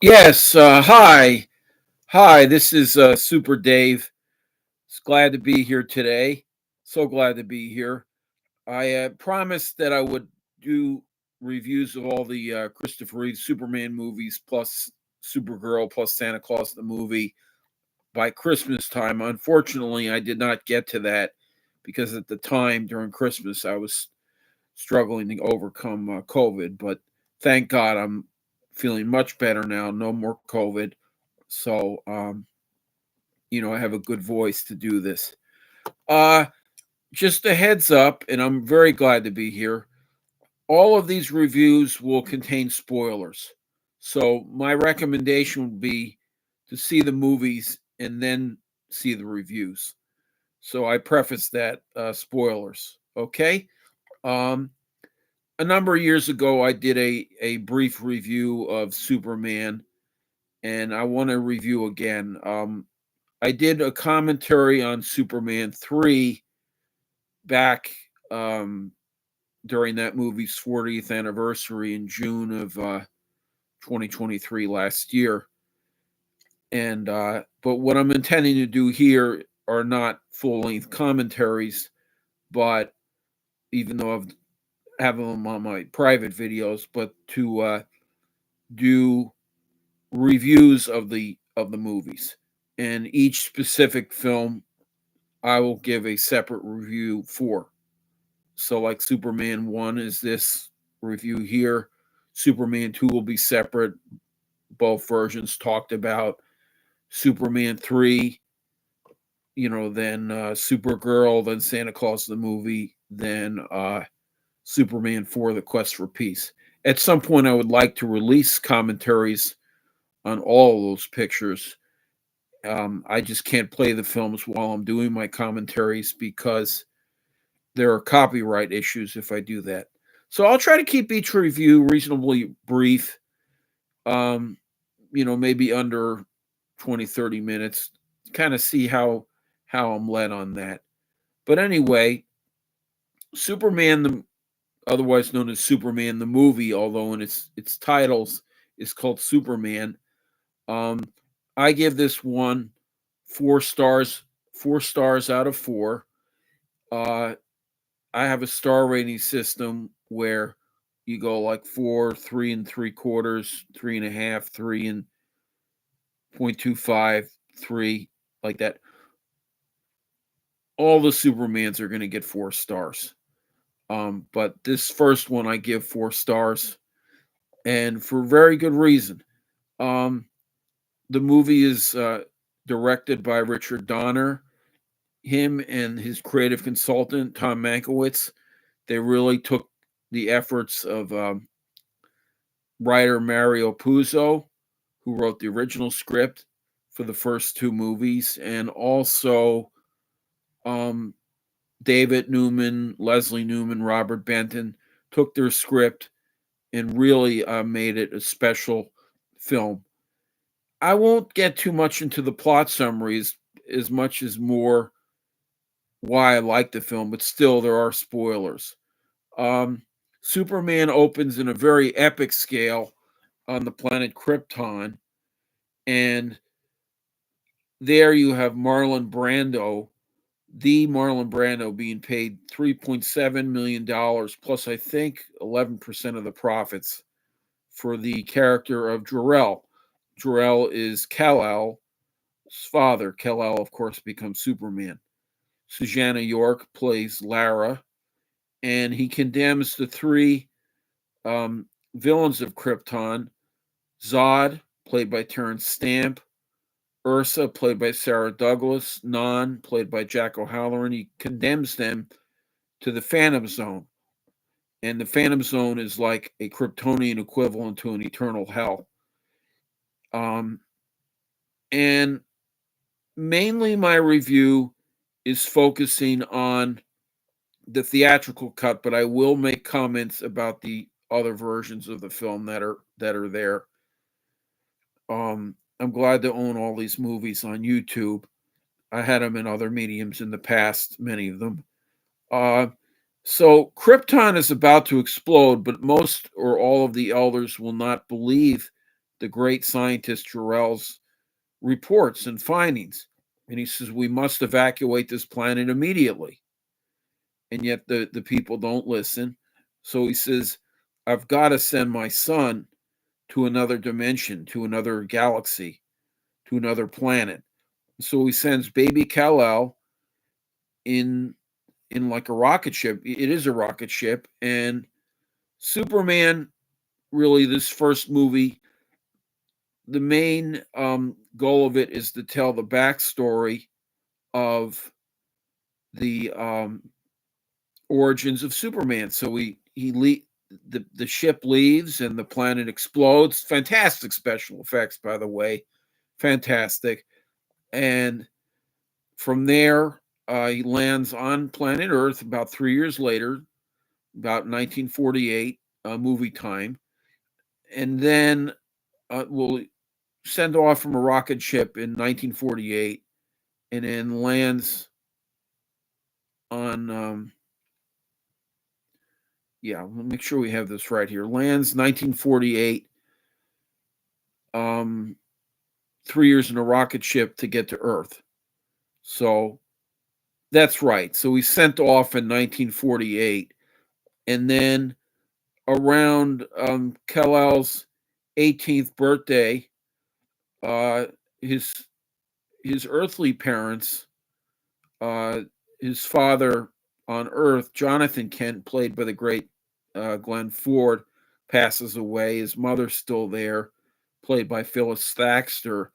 Yes, hi. Hi, this is Super Dave. It's glad to be here today. So glad to be here. I promised that I would do reviews of all the Christopher Reeve Superman movies plus Supergirl plus Santa Claus the movie by Christmas time. Unfortunately, I did not get to that because at the time during Christmas I was struggling to overcome COVID, but thank God I'm feeling much better now. No more COVID. So, I have a good voice to do this. Uh, just a heads up, and I'm very glad to be here. All of these reviews will contain spoilers. So, my recommendation would be to see the movies and then see the reviews. So, I preface that spoilers. Okay. Um, a number of years ago, I did a brief review of Superman, and I want to review again. I did a commentary on Superman 3 back um, during that movie's 40th anniversary in June of 2023 last year. And but what I'm intending to do here are not full length commentaries, but even though I've have them on my private videos, but to do reviews of the movies. And each specific film I will give a separate review for. So, like Superman 1 is this review here. Superman 2 will be separate. Both versions talked about. Superman 3, then Supergirl, then Santa Claus the movie, then Superman 4, The Quest for Peace. At some point, I would like to release commentaries on all of those pictures. I just can't play the films while I'm doing my commentaries because there are copyright issues if I do that. So I'll try to keep each review reasonably brief, um, maybe under 20, 30 minutes, kind of see how I'm led on that. But anyway, Superman, otherwise known as Superman the movie, although in its titles is called Superman. Um, I give this one 4 stars, 4 stars out of 4. Uh, I have a star rating system where you go like 4, 3 3/4, 3.5, 3 and 0.25, 3, like that. All the Supermans are going to get 4 stars. But this first one I give 4 stars, and for very good reason. Um, the movie is directed by Richard Donner. Him and his creative consultant Tom Mankiewicz, they really took the efforts of writer Mario Puzo, who wrote the original script for the first 2 movies, and also um, David Newman, Leslie Newman, Robert Benton took their script and really made it a special film. I won't get too much into the plot summaries as much as more why I like the film, but still there are spoilers. Um, Superman opens in a very epic scale on the planet Krypton, and there you have Marlon Brando, the Marlon Brando, being paid $3.7 million plus, I think, 11% of the profits for the character of Jor-El. Jor-El is Kal-El's father. Kal-El, of course, becomes Superman. Susanna York plays Lara, and he condemns the 3 um, villains of Krypton: Zod, played by Terrence Stamp; Ursa, played by Sarah Douglas; Non, played by Jack O'Halloran. He condemns them to the Phantom Zone. And the Phantom Zone is like a Kryptonian equivalent to an eternal hell. Um, and mainly my review is focusing on the theatrical cut, but I will make comments about the other versions of the film that are there. I'm glad to own all these movies on YouTube. I had them in other mediums in the past, many of them. Uh, so Krypton is about to explode, but most or all of the elders will not believe the great scientist Jarrell's reports and findings. And he says, we must evacuate this planet immediately. And yet the people don't listen. So he says, I've got to send my son to another dimension, to another galaxy, to another planet. So he sends baby Kal-El in like a rocket ship. It is a rocket ship. And Superman, really, this first movie, the main goal of it is to tell the backstory of the origins of Superman. So the ship leaves and the planet explodes. Fantastic special effects, by the way, fantastic. And from there, he lands on planet Earth about 3 years later, about 1948, movie time, and then will send off from a rocket ship in 1948, and then lands on yeah, we'll make sure we have this right here. Lands 1948, 3 years in a rocket ship to get to Earth. So that's right. So he sent off in 1948, and then around Kal-El's 18th birthday, uh, his earthly parents, his father on Earth, Jonathan Kent, played by the great Glenn Ford, passes away. His mother's still there, played by Phyllis Thaxter.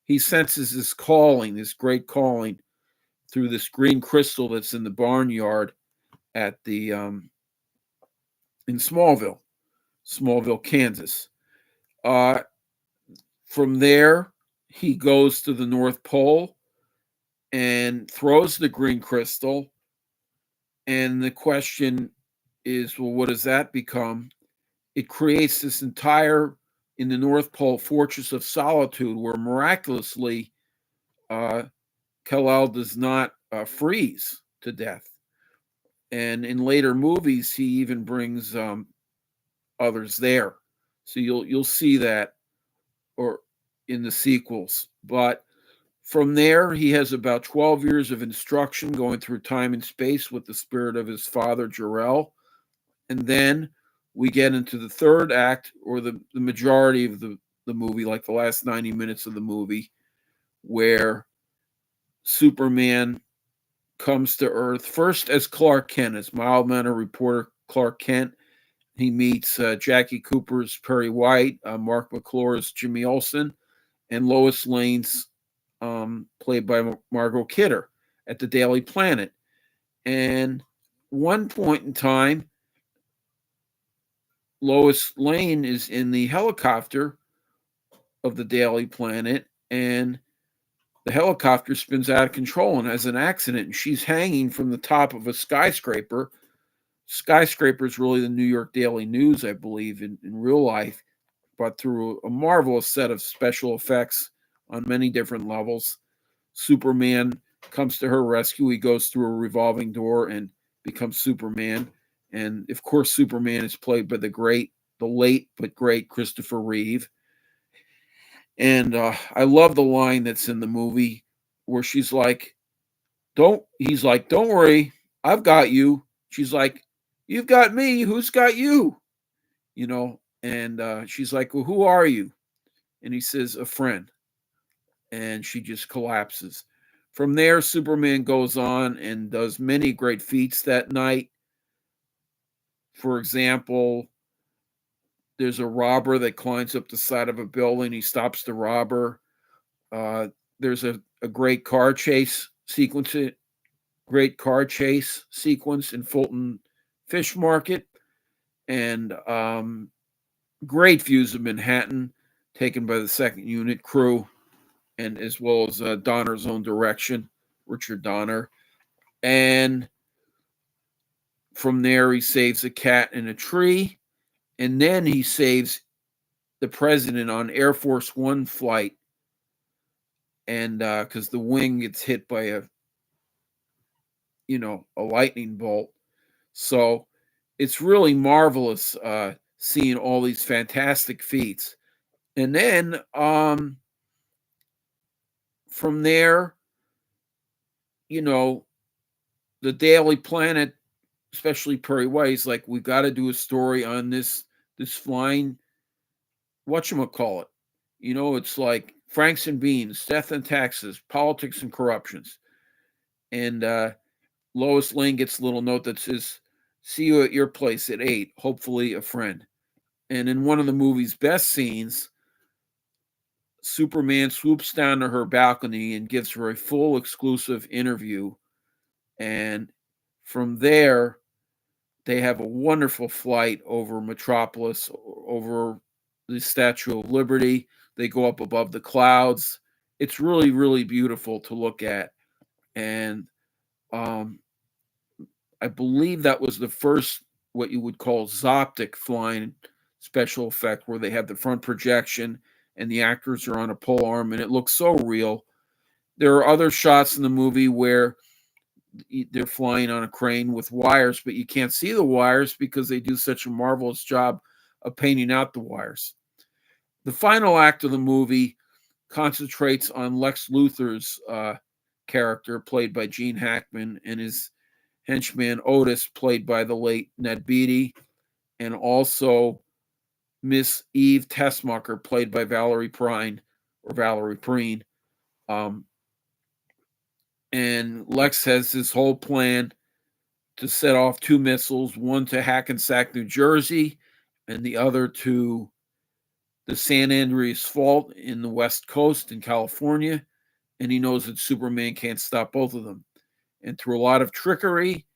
He senses this calling, this great calling, through this green crystal that's in the barnyard at the in Smallville, Kansas. From there, he goes to the North Pole and throws the green crystal. And the question is, well, what does that become? It creates this entire, in the North Pole, Fortress of Solitude, where miraculously Kal-El does not freeze to death. And in later movies, he even brings others there. So you'll see that, or in the sequels. But from there, he has about 12 years of instruction going through time and space with the spirit of his father, Jor-El. And then we get into the third act, or the majority of the movie, like the last 90 minutes of the movie, where Superman comes to Earth first as Clark Kent, as mild-mannered reporter Clark Kent. He meets Jackie Cooper's Perry White, Mark McClure's Jimmy Olsen, and Lois Lane's played by Margot Kidder at the Daily Planet. And one point in time, Lois Lane is in the helicopter of the Daily Planet, and the helicopter spins out of control and has an accident, and she's hanging from the top of a skyscraper. Skyscraper is really the New York Daily News, I believe, in real life, but through a marvelous set of special effects on many different levels. Superman comes to her rescue. He goes through a revolving door and becomes Superman. And of course, Superman is played by the late but great Christopher Reeve. And I love the line that's in the movie where she's like, he's like, don't worry, I've got you. She's like, you've got me. Who's got you? And she's like, well, who are you? And he says, a friend. And she just collapses. From there, Superman goes on and does many great feats that night. For example, there's a robber that climbs up the side of a building. He stops the robber. There's a great car chase sequence in Fulton Fish Market, and great views of Manhattan taken by the second unit crew, and as well as Donner's own direction, Richard Donner. And from there, he saves a cat in a tree, and then he saves the president on Air Force One flight, and because the wing gets hit by a lightning bolt. So it's really marvelous seeing all these fantastic feats. And then from there, you know, the Daily Planet, especially Perry White's like, we got to do a story on this flying whatchamacallit. It's like Franks and Beans, Death and Taxes, Politics and Corruptions. And Lois Lane gets a little note that says, see you at your place at 8, hopefully a friend. And in one of the movie's best scenes, Superman swoops down to her balcony and gives her a full exclusive interview. And from there, they have a wonderful flight over Metropolis, over the Statue of Liberty. They go up above the clouds. It's really, really beautiful to look at. And um, I believe that was the first, what you would call Zoptic flying special effect, where they have the front projection and the actors are on a pole arm, and it looks so real. There are other shots in the movie where they're flying on a crane with wires, but you can't see the wires because they do such a marvelous job of painting out the wires. The final act of the movie concentrates on Lex Luthor's character, played by Gene Hackman, and his henchman Otis, played by the late Ned Beatty, and also Miss Eve Tessmacher, played by Valerie Prine or Valerie Preen. And Lex has this whole plan to set off 2 missiles, one to Hackensack, New Jersey, and the other to the San Andreas Fault in the West Coast in California. And he knows that Superman can't stop both of them. And through a lot of trickery,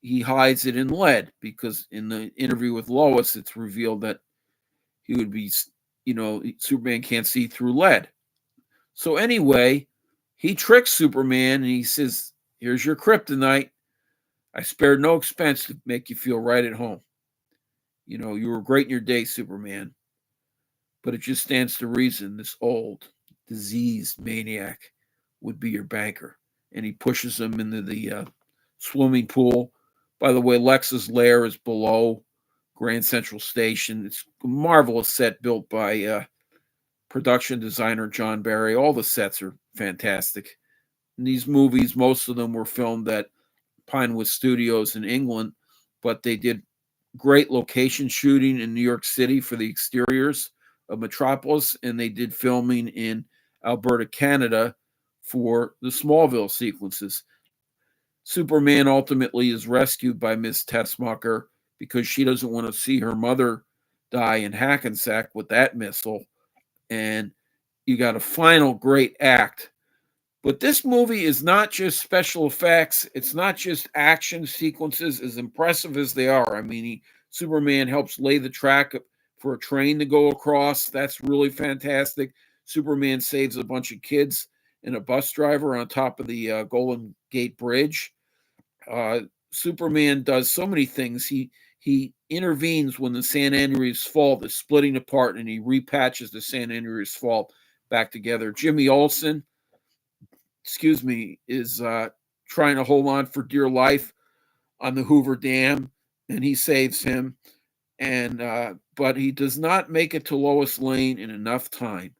he hides it in lead, because in the interview with Lois, it's revealed that he would be, Superman can't see through lead. So anyway, he tricks Superman and he says, here's your kryptonite. I spared no expense to make you feel right at home. You were great in your day, Superman. But it just stands to reason this old, diseased maniac would be your banker. And he pushes him into the swimming pool. By the way, Lex's lair is below Grand Central Station. It's a marvelous set built by production designer John Barry. All the sets are fantastic. In these movies, most of them were filmed at Pinewood Studios in England, but they did great location shooting in New York City for the exteriors of Metropolis, and they did filming in Alberta, Canada for the Smallville sequences. Superman ultimately is rescued by Miss Tessmacher because she doesn't want to see her mother die in Hackensack with that missile. And you got a final great act. But this movie is not just special effects. It's not just action sequences, as impressive as they are. I mean, Superman helps lay the track for a train to go across. That's really fantastic. Superman saves a bunch of kids and a bus driver on top of the Golden Gate Bridge. Superman does so many things. He intervenes when the San Andreas Fault is splitting apart, and he repatches the San Andreas Fault back together. Jimmy Olsen, is trying to hold on for dear life on the Hoover Dam, and he saves him. And but he does not make it to Lois Lane in enough time.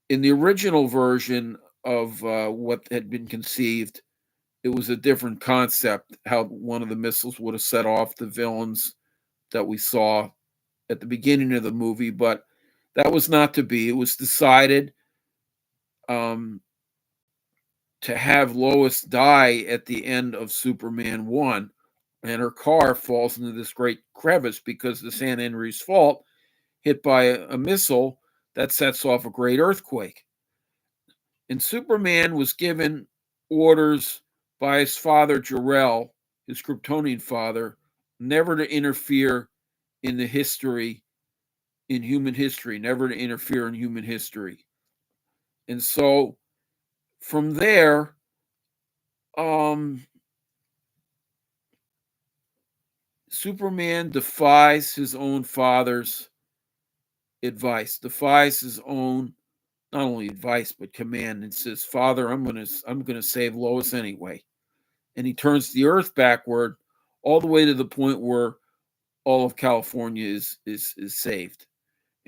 In the original version of what had been conceived, it was a different concept, how one of the missiles would have set off the villains that we saw at the beginning of the movie, but that was not to be. It was decided to have Lois die at the end of Superman 1, and her car falls into this great crevice because the San Andreas Fault hit by a missile that sets off a great earthquake. And Superman was given orders by his father, Jor-El, his Kryptonian father, never to interfere in human history, never to interfere in human history. And so from there, Superman defies his own father's advice, defies his own not only advice but command, and says, "Father, I'm gonna save Lois anyway." And he turns the Earth backward, all the way to the point where all of California is saved.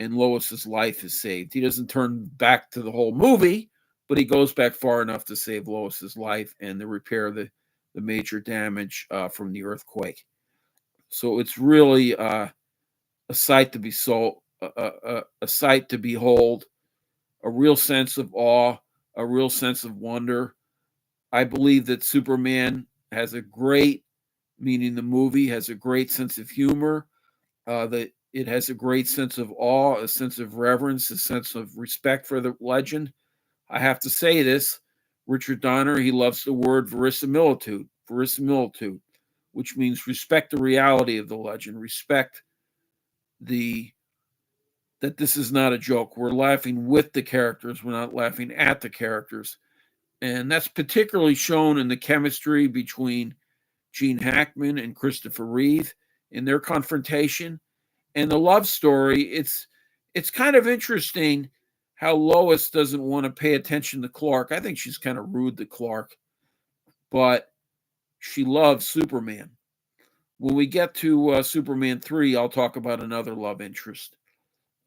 and Lois's life is saved. He doesn't turn back to the whole movie, but he goes back far enough to save Lois's life and to repair the major damage from the earthquake. So it's really a sight to be a sight to behold, a real sense of awe, a real sense of wonder. I believe that Superman has a great, meaning the movie has a great sense of humor, that it has a great sense of awe, a sense of reverence, a sense of respect for the legend. I have to say this, Richard Donner, he loves the word verisimilitude, which means respect the reality of the legend, respect the that this is not a joke. We're laughing with the characters, we're not laughing at the characters. And that's particularly shown in the chemistry between Gene Hackman and Christopher Reeve in their confrontation. And the love story, it's kind of interesting how Lois doesn't want to pay attention to Clark. I think she's kind of rude to Clark, but she loves Superman. When we get to Superman 3, I'll talk about another love interest.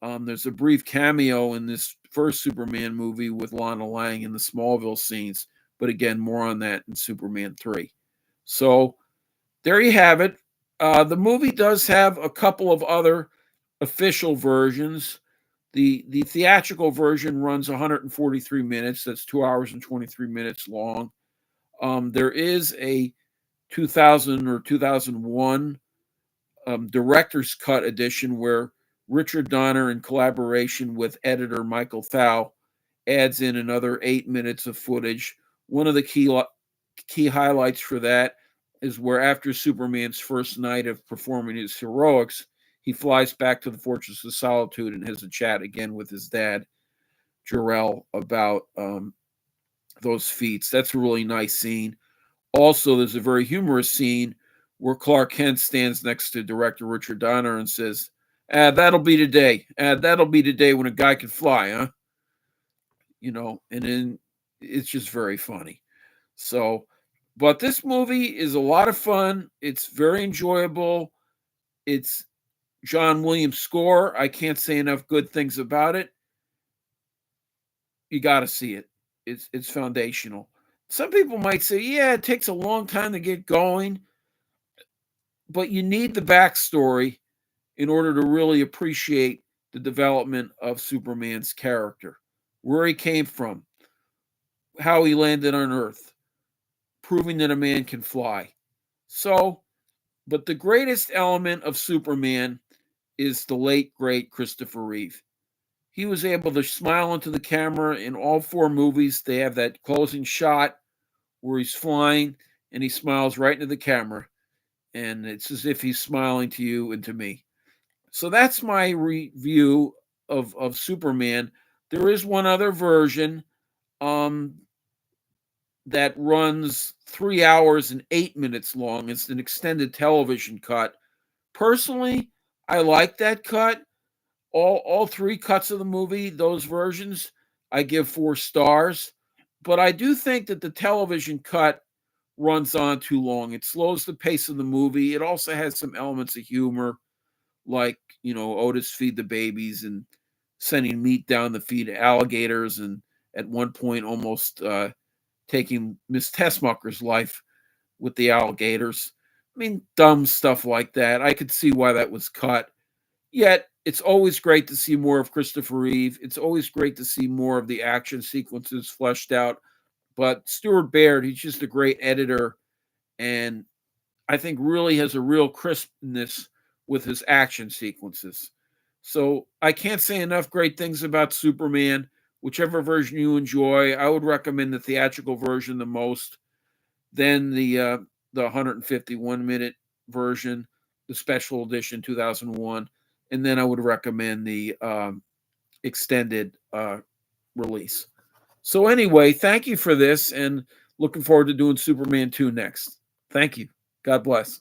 There's a brief cameo in this first Superman movie with Lana Lang in the Smallville scenes, but again, more on that in Superman 3. So there you have it. The movie does have a couple of other official versions. The theatrical version runs 143 minutes. That's 2 hours and 23 minutes long. There is a 2000 or 2001 director's cut edition where Richard Donner, in collaboration with editor Michael Thau, adds in another 8 minutes of footage. One of the key highlights for that is where, after Superman's first night of performing his heroics, he flies back to the Fortress of Solitude and has a chat again with his dad, Jor-El, about those feats. That's a really nice scene. Also, there's a very humorous scene where Clark Kent stands next to director Richard Donner and says, that'll be today. That'll be today when a guy can fly, huh? And then it's just very funny. So, but this movie is a lot of fun. It's very enjoyable. It's John Williams' score. I can't say enough good things about it. You got to see it. It's foundational. Some people might say, yeah, it takes a long time to get going, but you need the backstory in order to really appreciate the development of Superman's character, where he came from, how he landed on Earth, proving that a man can fly. So, but the greatest element of Superman is the late, great Christopher Reeve. He was able to smile into the camera in all 4 movies. They have that closing shot where he's flying and he smiles right into the camera. And it's as if he's smiling to you and to me. So that's my review of Superman. There is one other version that runs 3 hours and 8 minutes long. It's an extended television cut. Personally, I like that cut. All 3 cuts of the movie, those versions, I give 4 stars. But I do think that the television cut runs on too long. It slows the pace of the movie. It also has some elements of humor, like, Otis feed the babies and sending meat down the feed to alligators, and at one point almost taking Miss Tessmacher's life with the alligators. I mean, dumb stuff like that. I could see why that was cut. Yet, it's always great to see more of Christopher Reeve. It's always great to see more of the action sequences fleshed out. But Stuart Baird, he's just a great editor, and I think really has a real crispness with his action sequences. So I can't say enough great things about Superman. Whichever version you enjoy, I would recommend the theatrical version the most. Then the 151-minute version, the special edition 2001, and then I would recommend the extended release. So anyway, thank you for this, and looking forward to doing Superman 2 next. Thank you. God bless.